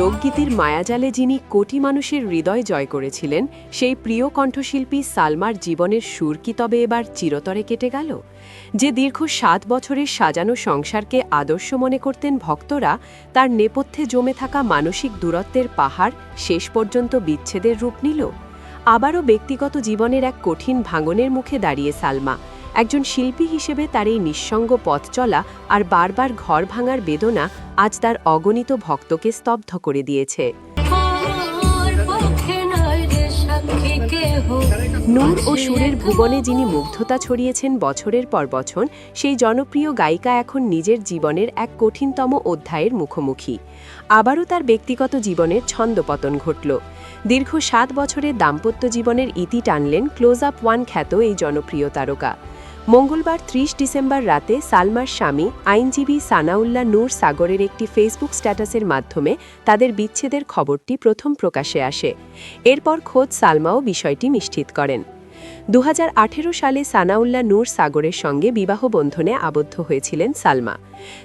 লোকগীতির মায়াজালে যিনি কোটি মানুষের হৃদয় জয় করেছিলেন, সেই প্রিয় কণ্ঠশিল্পী সালমার জীবনের সুর কি তবে এবার চিরতরে কেটে গেল? যে দীর্ঘ ৭ বছরের সাজানো সংসারকে আদর্শ মনে করতেন ভক্তরা, তার নেপথ্যে জমে থাকা মানসিক দূরত্বের পাহাড় শেষ পর্যন্ত বিচ্ছেদের রূপ নিল। আবারও ব্যক্তিগত জীবনের এক কঠিন ভাঙনের মুখে দাঁড়িয়ে সালমা। একজন শিল্পী হিসেবে তার এই নিঃসঙ্গ পথ চলা আর বারবার ঘর ভাঙার বেদনা আজ তার অগণিত ভক্তকে স্তব্ধ করে দিয়েছে। নূর ও সুরের ভুবনে যিনি মুগ্ধতা ছড়িয়েছেন বছরের পর বছর, সেই জনপ্রিয় গায়িকা এখন নিজের জীবনের এক কঠিনতম অধ্যায়ের মুখোমুখি। আবারও তার ব্যক্তিগত জীবনের ছন্দপতন ঘটল। দীর্ঘ ৭ বছরের দাম্পত্য জীবনের ইতি টানলেন ক্লোজ আপ ওয়ান খ্যাত এই জনপ্রিয় তারকা। মঙ্গলবার ৩০ ডিসেম্বর রাতে সালমার স্বামী আইনজীবী সানাউল্লাহ নূর সাগরের একটি ফেসবুক স্ট্যাটাসের মাধ্যমে তাদের বিচ্ছেদের খবরটি প্রথম প্রকাশ্যে আসে। এরপর খোদ সালমাও বিষয়টি নিশ্চিত করেন। ২০১৮ সালে সানাউল্লাহ নূর সাগরের সঙ্গে বিবাহ বন্ধনে আবদ্ধ হয়েছিলেন সালমা।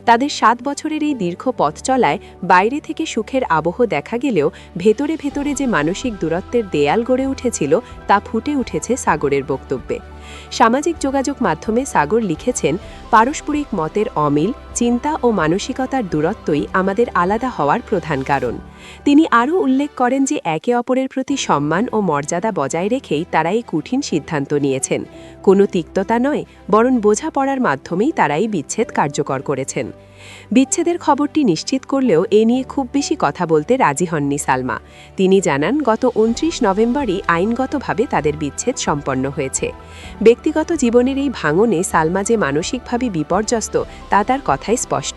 তাদের ৭ বছরের এই দীর্ঘ পথ চলায় বাইরে থেকে সুখের আবহ দেখা গেলেও ভেতরে ভেতরে যে মানসিক দূরত্বের দেয়াল গড়ে উঠেছিল, তা ফুটে উঠেছে সাগরের বক্তব্যে। সামাজিক যোগাযোগ মাধ্যমে সাগর লিখেছেন, পারস্পরিক মতের অমিল, চিন্তা ও মানসিকতার দূরত্বই আমাদের আলাদা হওয়ার প্রধান কারণ। তিনি আরও উল্লেখ করেন যে একে অপরের প্রতি সম্মান ও মর্যাদা বজায় রেখেই তারা এই কঠিন সিদ্ধান্ত নিয়েছেন। কোনো তিক্ততা নয়, বরং বোঝাপড়ার মাধ্যমেই তারা এই বিচ্ছেদ কার্যকর করেছেন। বিচ্ছেদের খবরটি নিশ্চিত করলেও এ নিয়ে খুব বেশি কথা বলতে রাজি হননি সালমা। তিনি জানান, গত ২৯ নভেম্বরই আইনগতভাবে তাদের বিচ্ছেদ সম্পন্ন হয়েছে। ব্যক্তিগত জীবনের এই ভাঙনে সালমা যে মানসিকভাবে বিপর্যস্ত, তা তার কথাই স্পষ্ট।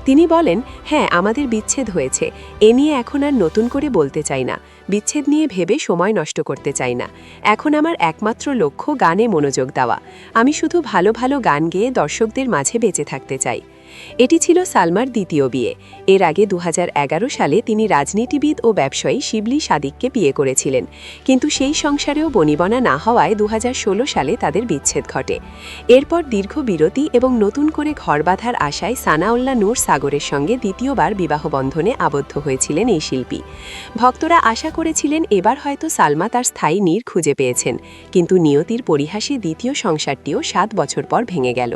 তিনি বলেন, হ্যাঁ, আমাদের বিচ্ছেদ হয়েছে, এ নিয়ে এখন আর নতুন করে বলতে চাই না। বিচ্ছেদ নিয়ে ভেবে সময় নষ্ট করতে চাই না। এখন আমার একমাত্র লক্ষ্য গানে মনোযোগ দেওয়া। আমি শুধু ভালো ভালো গান গেয়ে দর্শকদের মাঝে বেঁচে থাকতে চাই। এটি ছিল সালমার দ্বিতীয় বিয়ে। এর আগে ২০১১ সালে তিনি রাজনীতিবিদ ও ব্যবসায়ী শিবলি সাদিককে বিয়ে করেছিলেন, কিন্তু সেই সংসারেও বনিবনা না হওয়ায় ২০১৬ সালে তাদের বিচ্ছেদ ঘটে। এরপর দীর্ঘ বিরতি এবং নতুন করে ঘর বাঁধার আশায় সানাউল্লাহ নূর সাগরের সঙ্গে দ্বিতীয়বার বিবাহ বন্ধনে আবদ্ধ হয়েছিলেন এই শিল্পী। ভক্তরা আশা করেছিলেন এবার হয়তো সালমা তার স্থায়ী নীড় খুঁজে পেয়েছেন, কিন্তু নিয়তির পরিহাসে দ্বিতীয় সংসারটিও ৭ বছর পর ভেঙে গেল।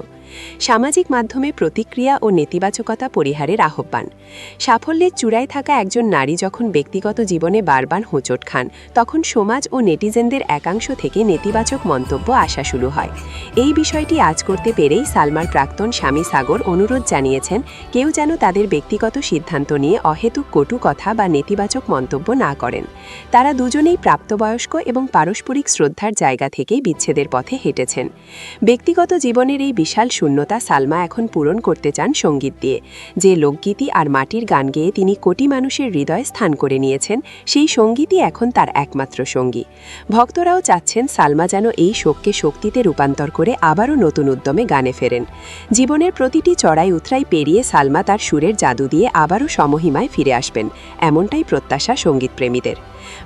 সামাজিক মাধ্যমে প্রতিক্রিয়া ও নেতিবাচকতা পরিহারের আহ্বান। সাফল্যের চূড়ায় থাকা একজন নারী যখন ব্যক্তিগত জীবনে বারবার হোঁচট খান, তখন সমাজ ও নেটিজেনদের একাংশ থেকে নেতিবাচক মন্তব্য আসা শুরু হয়। এই বিষয়টি আজ করতে পেরেই সালমার প্রাক্তন স্বামী সাগর অনুরোধ জানিয়েছেন, কেউ যেন তাদের ব্যক্তিগত সিদ্ধান্ত নিয়ে অহেতুক কটু কথা বা নেতিবাচক মন্তব্য না করেন। তারা দুজনেই প্রাপ্তবয়স্ক এবং পারস্পরিক শ্রদ্ধার জায়গা থেকেই বিচ্ছেদের পথে হেঁটেছেন। ব্যক্তিগত জীবনের এই বিশাল শূন্যতা সালমা এখন পূরণ করতে চান সঙ্গীত দিয়ে। যে লোকগীতি আর মাটির গান গেয়ে তিনি কোটি মানুষের হৃদয়ে স্থান করে নিয়েছেন, সেই সঙ্গীতই এখন তার একমাত্র সঙ্গী। ভক্তরাও চাচ্ছেন সালমা যেন এই শোককে শক্তিতে রূপান্তর করে আবারও নতুন উদ্যমে গানে ফেরেন। জীবনের প্রতিটি চড়াই উতরাই পেরিয়ে সালমা তার সুরের জাদু দিয়ে আবারও সমহিমায় ফিরে আসবেন, এমনটাই প্রত্যাশা সঙ্গীতপ্রেমীদের।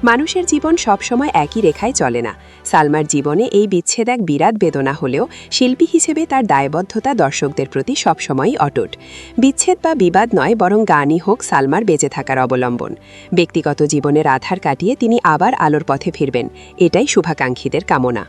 মানুষের জীবন সবসময় একই রেখায় চলে না। সালমার জীবনে এই বিচ্ছেদ এক বিরাট বেদনা হলেও শিল্পী হিসেবে তার দায়বদ্ধতা দর্শকদের প্রতি সবসময়ই অটুট। বিচ্ছেদ বা বিবাদ নয়, বরং গানই হোক সালমার বেঁচে থাকার অবলম্বন। ব্যক্তিগত জীবনের আধার কাটিয়ে তিনি আবার আলোর পথে ফিরবেন, এটাই শুভাকাঙ্ক্ষীদের কামনা।